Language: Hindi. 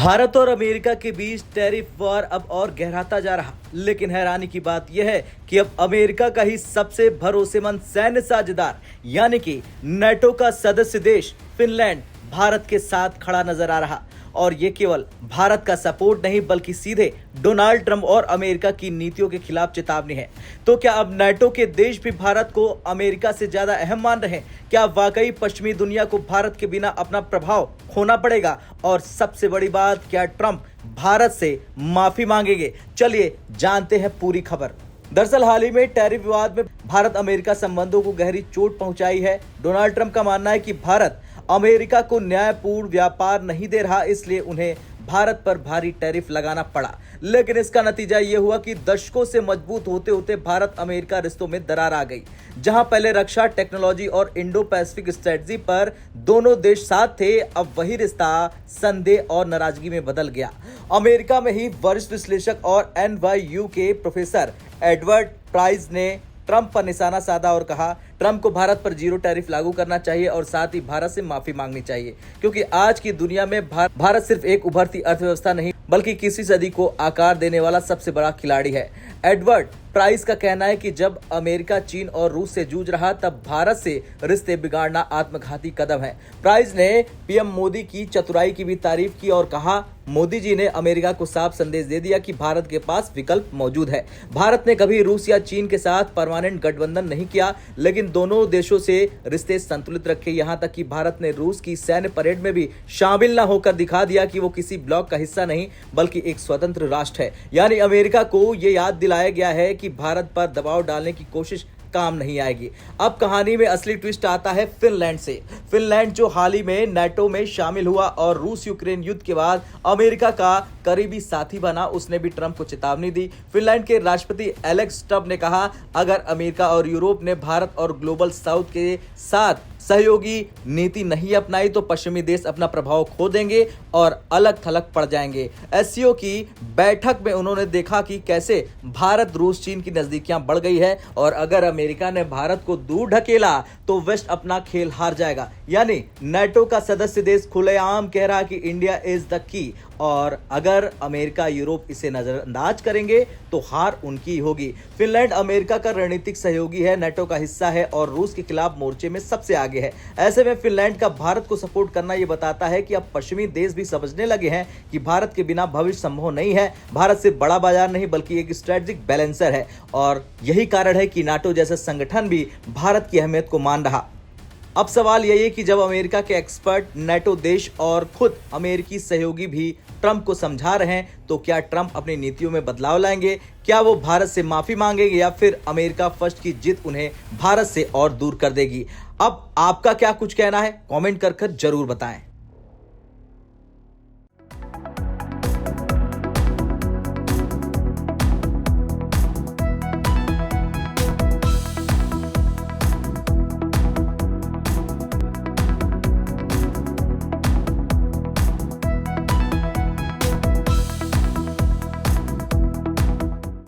भारत और अमेरिका के बीच टैरिफ वॉर अब और गहराता जा रहा, लेकिन हैरानी की बात यह है कि अब अमेरिका का ही सबसे भरोसेमंद सैन्य साझेदार यानी कि नाटो का सदस्य देश फिनलैंड भारत के साथ खड़ा नजर आ रहा। और ये केवल भारत का सपोर्ट नहीं बल्कि सीधे डोनाल्ड ट्रंप और अमेरिका की नीतियों के खिलाफ चेतावनी है। तो क्या अब नाटो के देश भी भारत को अमेरिका से ज्यादा अहम मान रहे हैं? क्या वाकई पश्चिमी दुनिया को भारत के बिना अपना प्रभाव खोना पड़ेगा? और सबसे बड़ी बात, क्या ट्रंप भारत से माफी मांगेंगे? चलिए जानते हैं पूरी खबर। दरअसल हाल ही में टैरिफ विवाद में भारत अमेरिका संबंधों को गहरी चोट पहुंचाई है। डोनाल्ड ट्रंप का मानना है कि भारत अमेरिका को न्यायपूर्ण व्यापार नहीं दे रहा, इसलिए उन्हें भारत पर भारी टैरिफ लगाना पड़ा। लेकिन इसका नतीजा यह हुआ कि दशकों से मजबूत होते होते भारत अमेरिका रिश्तों में दरार आ गई। जहां पहले रक्षा, टेक्नोलॉजी और इंडो पैसिफिक स्ट्रेटजी पर दोनों देश साथ थे, अब वही रिश्ता संदेह और नाराजगी में बदल गया। अमेरिका में ही वरिष्ठ विश्लेषक और NYU के प्रोफेसर एडवर्ड प्राइस ने ट्रंप पर निशाना साधा और कहा, ट्रंप को भारत पर जीरो टैरिफ लागू करना चाहिए और साथ ही भारत से माफी मांगनी चाहिए, क्योंकि आज की दुनिया में भारत सिर्फ एक उभरती अर्थव्यवस्था नहीं बल्कि किसी सदी को आकार देने वाला सबसे बड़ा खिलाड़ी है। एडवर्ड प्राइस का कहना है कि जब अमेरिका चीन और रूस से जूझ रहा तब भारत से रिश्ते बिगाड़ना आत्मघाती कदम है। प्राइस ने पीएम मोदी की चतुराई की भी तारीफ की और कहा, मोदी जी ने अमेरिका को साफ संदेश दे दिया कि भारत के पास विकल्प मौजूद है। भारत ने कभी रूस या चीन के साथ परमानेंट गठबंधन नहीं किया, लेकिन दोनों देशों से रिश्ते संतुलित रखे। यहाँ तक कि भारत ने रूस की सैन्य परेड में भी शामिल न होकर दिखा दिया कि वो किसी ब्लॉक का हिस्सा नहीं बल्कि एक स्वतंत्र राष्ट्र है। यानी अमेरिका को ये याद दिलाया गया है कि भारत पर दबाव डालने की कोशिश काम नहीं आएगी। अब कहानी में असली ट्विस्ट आता है फिनलैंड से। फिनलैंड जो हाल ही में नाटो में शामिल हुआ और रूस यूक्रेन युद्ध के बाद अमेरिका का करीबी साथी बना, उसने भी ट्रंप को चेतावनी दी। फिनलैंड के राष्ट्रपति एलेक्स स्टब ने कहा, अगर अमेरिका और यूरोप ने भारत और ग्लोबल साउथ के साथ सहयोगी नीति नहीं अपनाई तो पश्चिमी देश अपना प्रभाव खो देंगे और अलग थलग पड़ जाएंगे। एससीओ की बैठक में उन्होंने देखा कि कैसे भारत रूस चीन की नजदीकियां बढ़ गई है और अगर अमेरिका ने भारत को दूर ढकेला तो वेस्ट अपना खेल हार जाएगा। यानी नाटो का सदस्य देश खुलेआम कह रहा कि इंडिया इज द की, और अगर अमेरिका यूरोप इसे नजरअंदाज करेंगे तो हार उनकी होगी। फिनलैंड अमेरिका का रणनीतिक सहयोगी है, नाटो का हिस्सा है और रूस के खिलाफ मोर्चे में सबसे आगे है। ऐसे में फिनलैंड का भारत को सपोर्ट करना यह बताता है कि अब पश्चिमी देश भी समझने लगे हैं कि भारत के बिना भविष्य संभव नहीं है। भारत सिर्फ बड़ा बाजार नहीं बल्कि एक स्ट्रेटेजिक बैलेंसर है और यही कारण है कि नाटो जैसा संगठन भी भारत की अहमियत को मान रहा। अब सवाल यही है कि जब अमेरिका के एक्सपर्ट, नाटो देश और खुद अमेरिकी सहयोगी भी ट्रंप को समझा रहे हैं, तो क्या ट्रंप अपनी नीतियों में बदलाव लाएंगे? क्या वो भारत से माफी मांगेंगे या फिर अमेरिका फर्स्ट की जिद उन्हें भारत से और दूर कर देगी? अब आपका क्या कुछ कहना है? कमेंट कर जरूर बताएं।